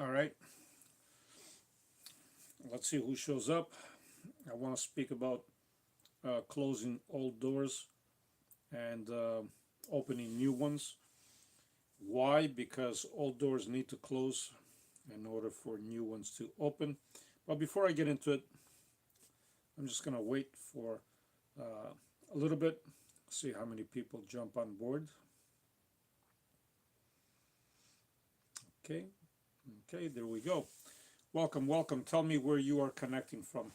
All right, let's see who shows up. I want to speak about closing old doors and opening new ones. Why? Because old doors need to close in order for new ones to open. But before I get into it, I'm just going to wait for a little bit, see how many people jump on board. Okay, okay, there we go. Welcome, welcome. Tell me where you are connecting from.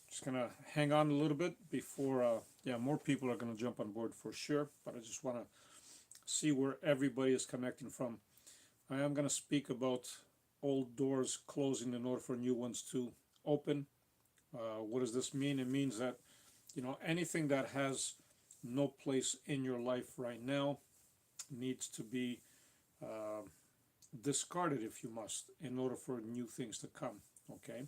Just gonna hang on a little bit before, yeah, more people are gonna jump on board for sure. But I just wanna see where everybody is connecting from. I am gonna speak about old doors closing in order for new ones to open. What does this mean? It means that anything that has no place in your life right now needs to be uh, discarded, if you must, in order for new things to come. Okay.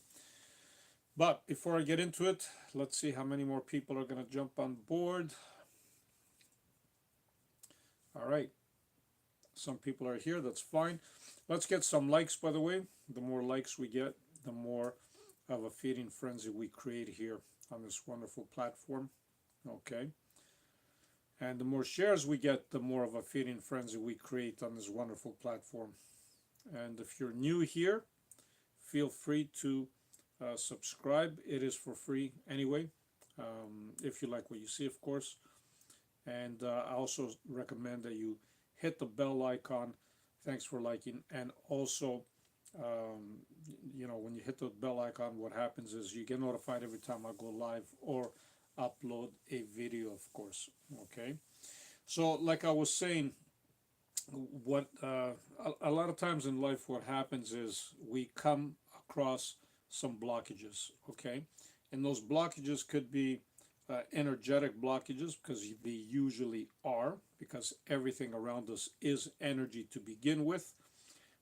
But before I get into it, let's see how many more people are going to jump on board. All right. Some people are here. That's fine. Let's get some likes, by the way. The more likes we get, the more of a feeding frenzy we create here on this wonderful platform. Okay. And the more shares we get, the more of a feeding frenzy we create on this wonderful platform. And if you're new here, feel free to subscribe. It is for free anyway, if you like what you see, of course. And I also recommend that you hit the bell icon. Thanks for liking. And also, when you hit the bell icon, what happens is you get notified every time I go live or upload a video, of course. Okay. So, like I was saying, what a lot of times in life, what happens is we come across some blockages. Okay, and those blockages could be energetic blockages, because they usually are, because everything around us is energy to begin with.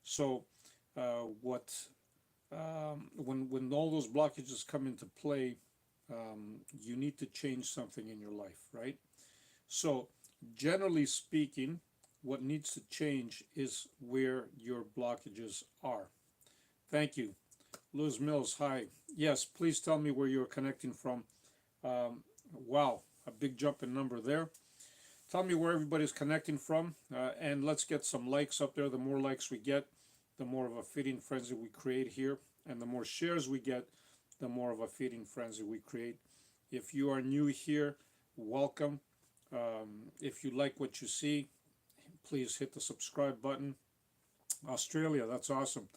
So what when all those blockages come into play, you need to change something in your life, right? So generally speaking, what needs to change is where your blockages are. Thank you. Liz Mills, hi. Yes, please tell me where you're connecting from. Wow, a big jump in number there. Tell me where everybody's connecting from, and let's get some likes up there. The more likes we get, the more of a feeding frenzy we create here, and the more shares we get, the more of a feeding frenzy we create. If you are new here, welcome. If you like what you see, please hit the subscribe button. Australia, that's awesome.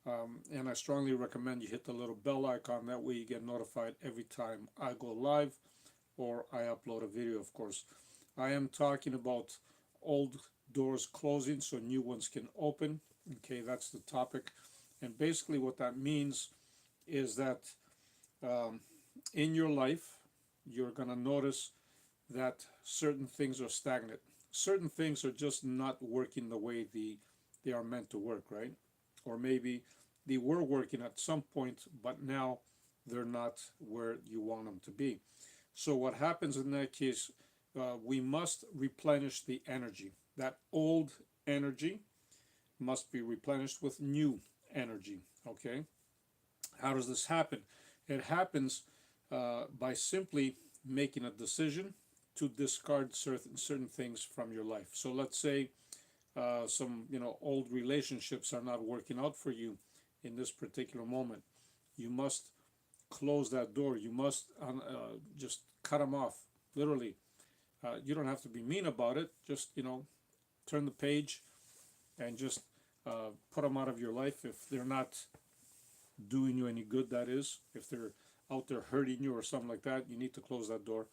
And I strongly recommend you hit the little bell icon. That way you get notified every time I go live or I upload a video, of course. I am talking about old doors closing so new ones can open. Okay, that's the topic. And basically what that means is that in your life, you're going to notice that certain things are stagnant. Certain things are just not working the way they are meant to work, right? Or maybe they were working at some point, but now they're not where you want them to be. So what happens in that case, we must replenish the energy. That old energy must be replenished with new energy. Okay? How does this happen? It happens by simply making a decision to discard certain things from your life. So let's say some old relationships are not working out for you in this particular moment. You must close that door. You must just cut them off. Literally, you don't have to be mean about it. Just turn the page and just put them out of your life if they're not doing you any good. That is, if they're out there hurting you or something like that, you need to close that door.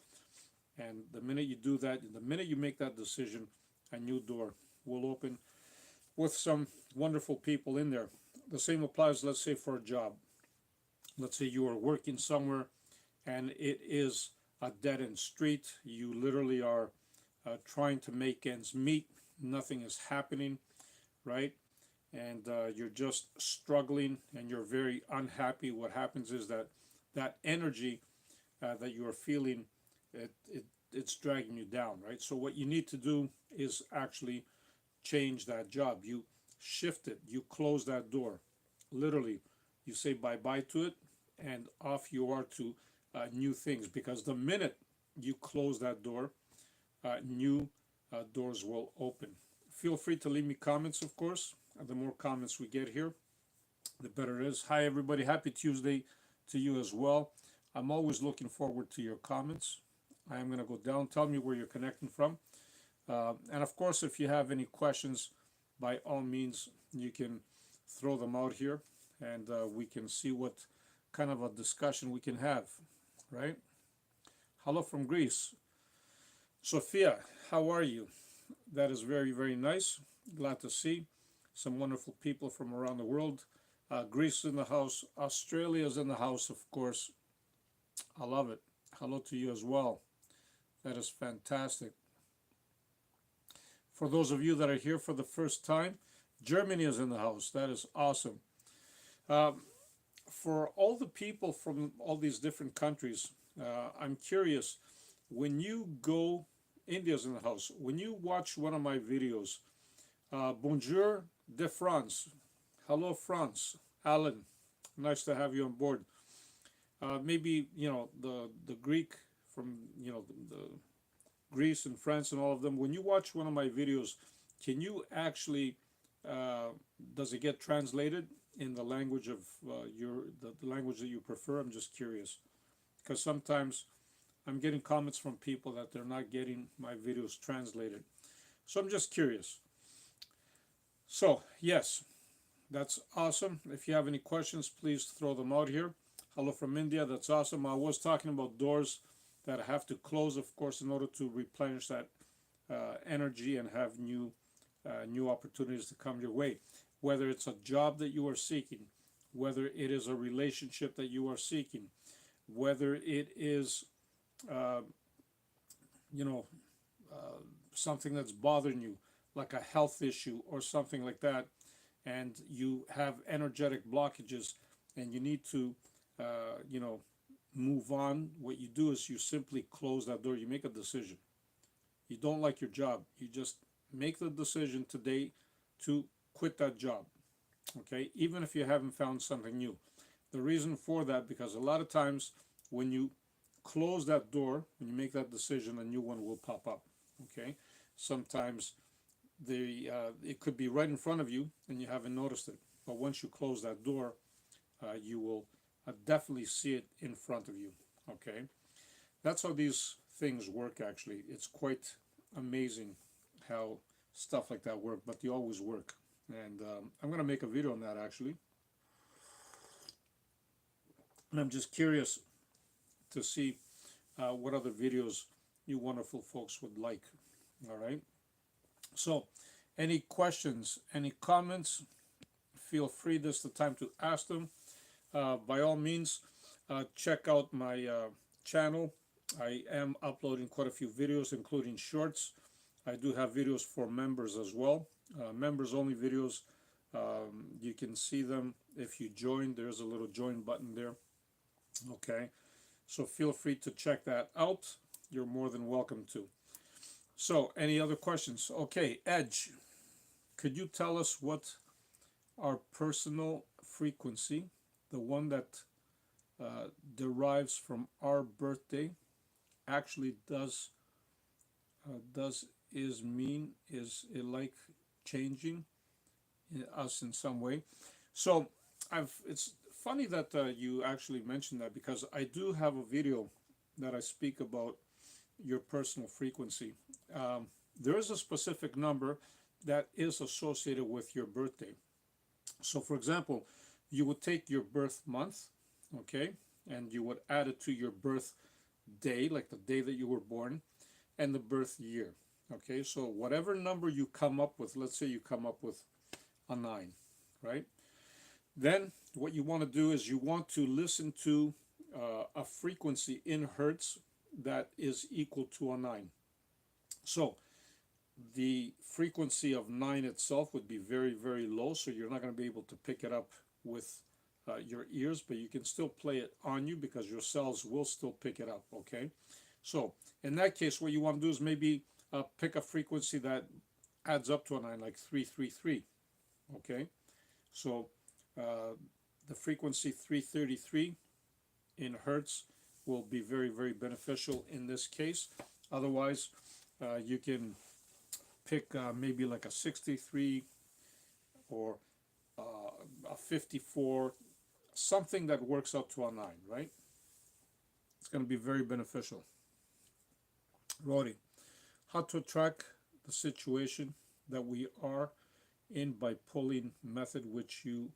And the minute you do that, the minute you make that decision, a new door will open with some wonderful people in there. The same applies, let's say, for a job. Let's say you are working somewhere and it is a dead end street. You literally are trying to make ends meet. Nothing is happening, right? And you're just struggling and you're very unhappy. What happens is that energy that you are feeling, it's dragging you down, right? So what you need to do is actually change that job. You shift it. You close that door. Literally, you say bye-bye to it, and off you are to new things. Because the minute you close that door, new doors will open. Feel free to leave me comments, of course. The more comments we get here, the better it is. Hi, everybody. Happy Tuesday to you as well. I'm always looking forward to your comments. I am going to go down. Tell me where you're connecting from. And of course, if you have any questions, by all means, you can throw them out here and we can see what kind of a discussion we can have, right? Hello from Greece. Sophia, how are you? That is very, very nice. Glad to see some wonderful people from around the world. Greece in the house. Australia's in the house, of course. I love it. Hello to you as well. That is fantastic. For those of you that are here for the first time, Germany is in the house. That is awesome. For all the people from all these different countries, I'm curious, when you go, India's in the house, when you watch one of my videos, bonjour de France, hello France, Alan, nice to have you on board. Maybe, the Greek from, the Greece and France and all of them, when you watch one of my videos, can you actually, does it get translated in the language of the language that you prefer? I'm just curious, because sometimes I'm getting comments from people that they're not getting my videos translated. So I'm just curious. So yes, that's awesome. If you have any questions, please throw them out here. Hello from India. That's awesome. I was talking about doors that have to close, of course, in order to replenish that energy and have new opportunities to come your way. Whether it's a job that you are seeking, whether it is a relationship that you are seeking, whether it is, something that's bothering you, like a health issue or something like that, and you have energetic blockages and you need to, move on, what you do is you simply close that door. You make a decision. You don't like your job. You just make the decision today to quit that job. Okay? Even if you haven't found something new. The reason for that, because a lot of times when you close that door, when you make that decision, a new one will pop up. Okay? Sometimes it could be right in front of you and you haven't noticed it. But once you close that door, you will definitely see it in front of you. Okay, that's how these things work. Actually, it's quite amazing how stuff like that work, but they always work. And I'm gonna make a video on that actually, and I'm just curious to see what other videos you wonderful folks would like. All right, so any questions, any comments, feel free. This is the time to ask them. By all means, check out my channel. I am uploading quite a few videos, including shorts. I do have videos for members as well. Members only videos. You can see them if you join. There's a little join button there. Okay, so feel free to check that out. You're more than welcome to. So, any other questions? Okay, Edge, could you tell us what our personal frequency, the one that derives from our birthday, actually does is it like changing us in some way? So it's funny that you actually mentioned that, because I do have a video that I speak about your personal frequency. There is a specific number that is associated with your birthday. So for example, you would take your birth month, okay, and you would add it to your birth day, like the day that you were born, and the birth year. Okay, so whatever number you come up with, let's say you come up with a 9, right? Then what you want to do is you want to listen to a frequency in hertz that is equal to a 9. So the frequency of 9 itself would be very, very low, so you're not going to be able to pick it up with your ears, but you can still play it on you because your cells will still pick it up. Okay, so in that case, what you want to do is maybe pick a frequency that adds up to a 9, like 333. Okay, so uh, the frequency 333 in hertz will be very, very beneficial in this case. Otherwise, you can pick maybe like a 63 or a 54, something that works up to a 9, right? It's going to be very beneficial. Rodi, how to track the situation that we are in by pulling method, which you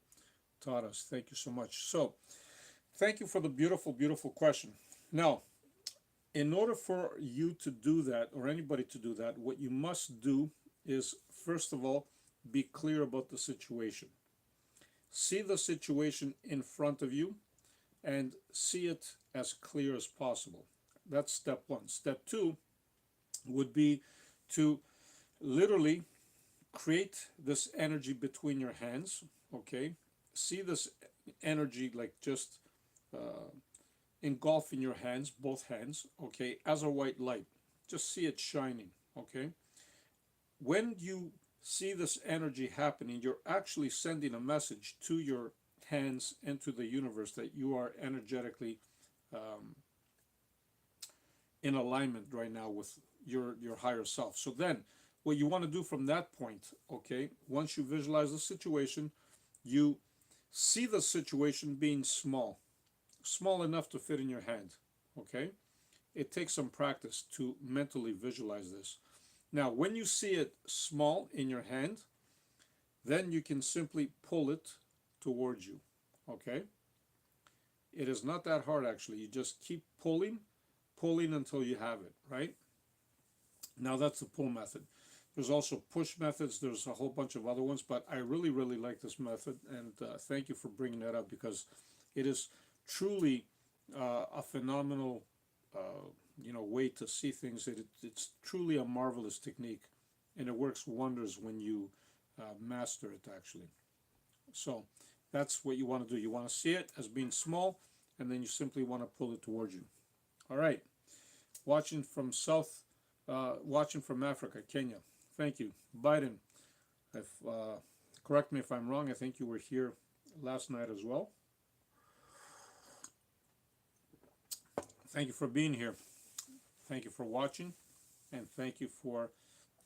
taught us. Thank you so much. So, thank you for the beautiful, beautiful question. Now, in order for you to do that, or anybody to do that, what you must do is, first of all, be clear about the situation. See the situation in front of you and see it as clear as possible. That's step one. Step two would be to literally create this energy between your hands, okay? See this energy like just uh, engulfing your hands, both hands, okay, as a white light. Just see it shining, okay? When you see this energy happening, you're actually sending a message to your hands and to the universe that you are energetically um, in alignment right now with your higher self. So then, what you want to do from that point, okay, once you visualize the situation, you see the situation being small, small enough to fit in your hand, okay? It takes some practice to mentally visualize this. Now, when you see it small in your hand, then you can simply pull it towards you, okay? It is not that hard, actually. You just keep pulling, pulling until you have it, right? Now, that's the pull method. There's also push methods. There's a whole bunch of other ones, but I really, really like this method, and thank you for bringing that up, because it is truly a phenomenal way to see things. It's truly a marvelous technique, and it works wonders when you master it, actually. So that's what you want to do. You want to see it as being small, and then you simply want to pull it towards you. All right. Watching from Africa, Kenya. Thank you. Biden, if, correct me if I'm wrong, I think you were here last night as well. Thank you for being here. Thank you for watching, and thank you for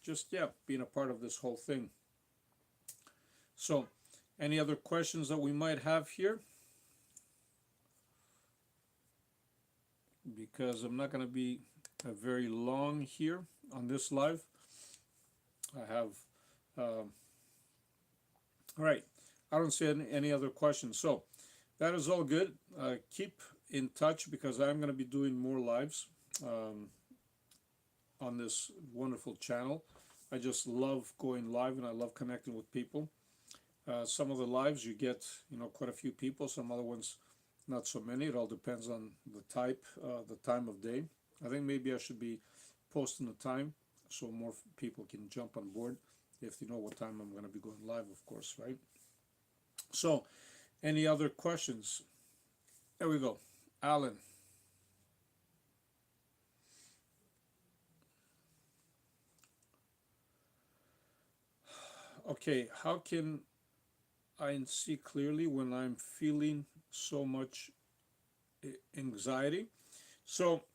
just, being a part of this whole thing. So, any other questions that we might have here? Because I'm not going to be very long here on this live. I have, all right, I don't see any other questions. So, that is all good. Keep in touch, because I'm going to be doing more lives on this wonderful channel. I just love going live, and I love connecting with people. Some of the lives you get, quite a few people. Some other ones, not so many. It all depends on the time of day. I think maybe I should be posting the time so more people can jump on board if you know what time I'm going to be going live, of course, right? So, any other questions? There we go. Alan. Okay, how can I see clearly when I'm feeling so much anxiety? So,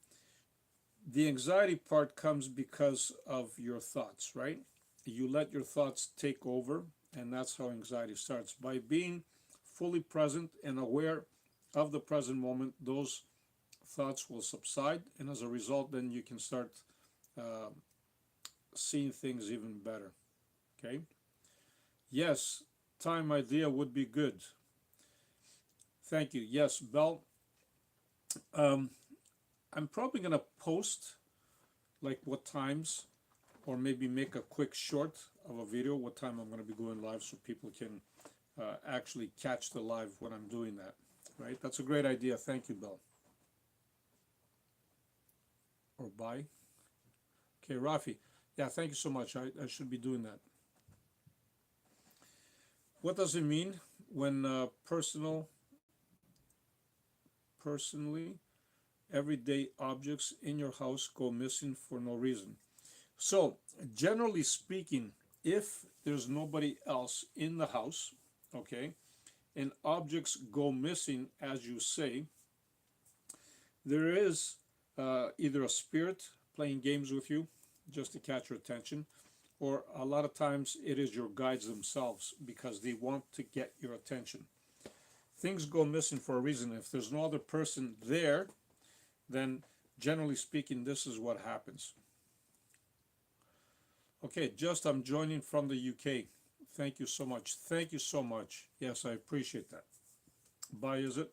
the anxiety part comes because of your thoughts, right? You let your thoughts take over, and that's how anxiety starts. By being fully present and aware of the present moment, those thoughts will subside, and as a result, then you can start uh, seeing things even better. Okay? Yes, time idea would be good. Thank you. Yes, Bell. Um, I'm probably going to post like what times, or maybe make a quick short of a video what time I'm going to be going live, so people can actually catch the live when I'm doing that. Right? That's a great idea. Thank you, Bell. Or bye. Okay, Rafi. Yeah, thank you so much. I should be doing that. What does it mean when personally, everyday objects in your house go missing for no reason? So, generally speaking, if there's nobody else in the house, okay, and objects go missing, as you say, there is either a spirit playing games with you just to catch your attention, or a lot of times it is your guides themselves because they want to get your attention. Things go missing for a reason. If there's no other person there, then generally speaking, this is what happens. Okay, just I'm joining from the UK. Thank you so much. Thank you so much. Yes, I appreciate that. Bye, is it?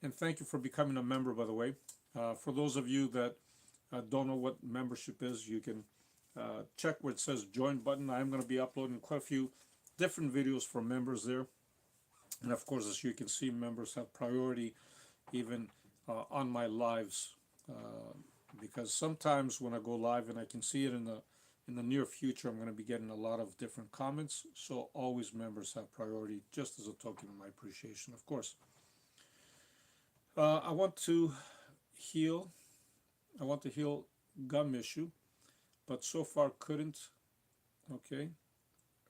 And thank you for becoming a member, by the way. For those of you that don't know what membership is, you can check where it says join button. I am going to be uploading quite a few different videos for members there. And of course, as you can see, members have priority even on my lives, because sometimes when I go live, and I can see it in the near future, I'm going to be getting a lot of different comments. So always members have priority, just as a token of my appreciation, of course. I want to heal. I want to heal gum issue, but so far couldn't. Okay,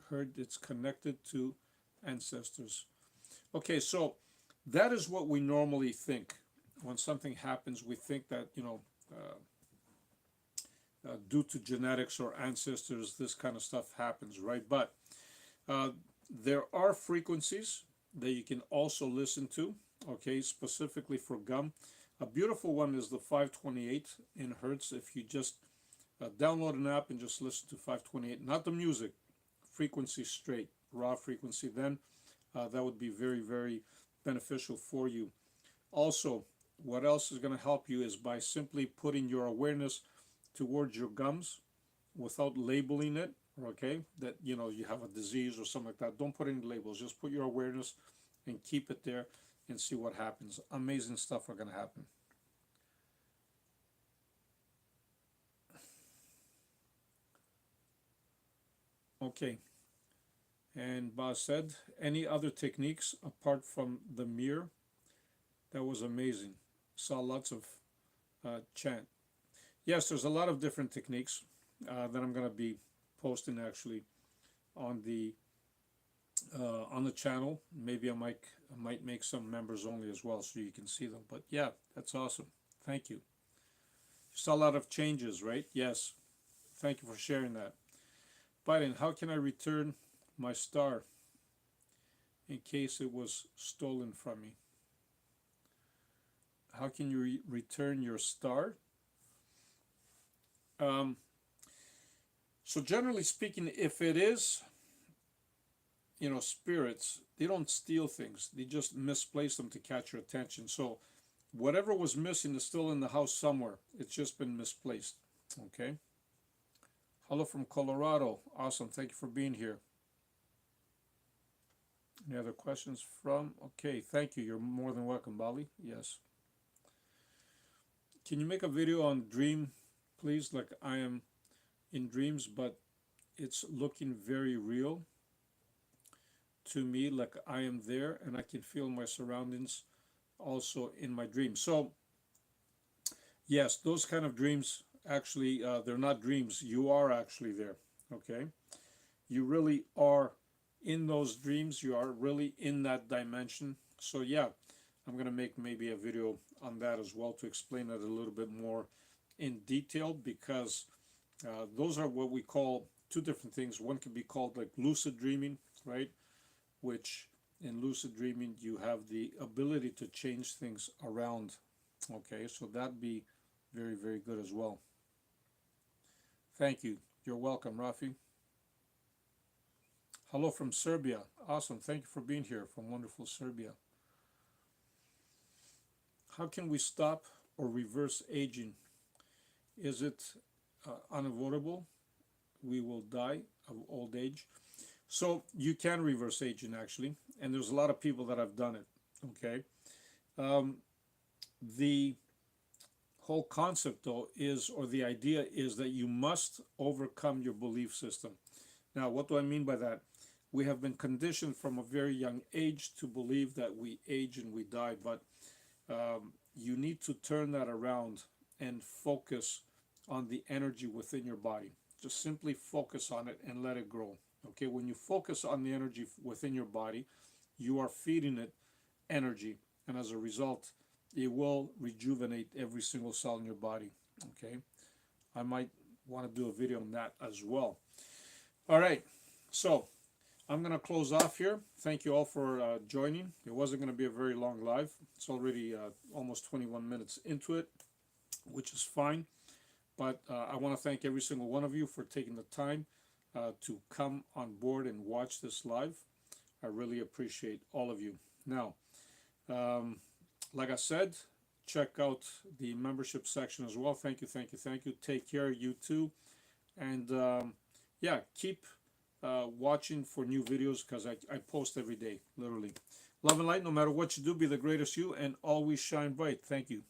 heard it's connected to ancestors. Okay, so that is what we normally think when something happens. We think that, you know, due to genetics or ancestors, this kind of stuff happens, right? But there are frequencies that you can also listen to, okay, specifically for gum. A beautiful one is the 528 in hertz. If you just download an app and just listen to 528, not the music, frequency straight, raw frequency, then that would be very, very beneficial for you. Also, what else is going to help you is by simply putting your awareness towards your gums without labeling it, okay, that, you know, you have a disease or something like that. Don't put any labels. Just put your awareness and keep it there and see what happens. Amazing stuff are going to happen. Okay. And Boz said, any other techniques apart from the mirror? That was amazing. Saw lots of chant. Yes, there's a lot of different techniques that I'm going to be posting actually on the channel. Maybe I might make some members only as well, so you can see them. But yeah, that's awesome. Thank you. You saw a lot of changes, right? Yes. Thank you for sharing that. Biden, how can I return my star in case it was stolen from me? How can you return your star? So generally speaking, if it is, you know, spirits, they don't steal things. They just misplace them to catch your attention. So whatever was missing is still in the house somewhere. It's just been misplaced. Okay. Hello from Colorado. Awesome. Thank you for being here. Any other questions from? Okay. Thank you. You're more than welcome, Bali. Yes. Can you make a video on dream, please? Like I am in dreams, but it's looking very real to me, like I am there and I can feel my surroundings also in my dreams. So yes, those kind of dreams, actually, they're not dreams. You are actually there, okay? You really are in those dreams. You are really in that dimension. So yeah, I'm going to make maybe a video on that as well to explain it a little bit more in detail, because those are what we call two different things. One can be called like lucid dreaming, right? Which in lucid dreaming you have the ability to change things around. Okay, so that'd be very, very good as well. Thank you. You're welcome, Rafi. Hello from Serbia. Awesome. Thank you for being here from wonderful Serbia. How can we stop or reverse aging? Is it unavoidable? We will die of old age. So you can reverse aging actually, and there's a lot of people that have done it. Okay. The whole concept though is, or the idea is, that you must overcome your belief system. Now, what do I mean by that? We have been conditioned from a very young age to believe that we age and we die, but you need to turn that around and focus on the energy within your body. Just simply focus on it and let it grow. Okay, when you focus on the energy within your body, you are feeding it energy, and as a result, it will rejuvenate every single cell in your body. Okay, I might want to do a video on that as well. All right, so I'm going to close off here. Thank you all for joining. It wasn't going to be a very long live. It's already almost 21 minutes into it, which is fine. But I want to thank every single one of you for taking the time to come on board and watch this live. I really appreciate all of you. Now, like I said, check out the membership section as well. Thank you, thank you, thank you. Take care, you too. And yeah, keep watching for new videos because I post every day, literally. Love and light, no matter what you do, be the greatest you and always shine bright. Thank you.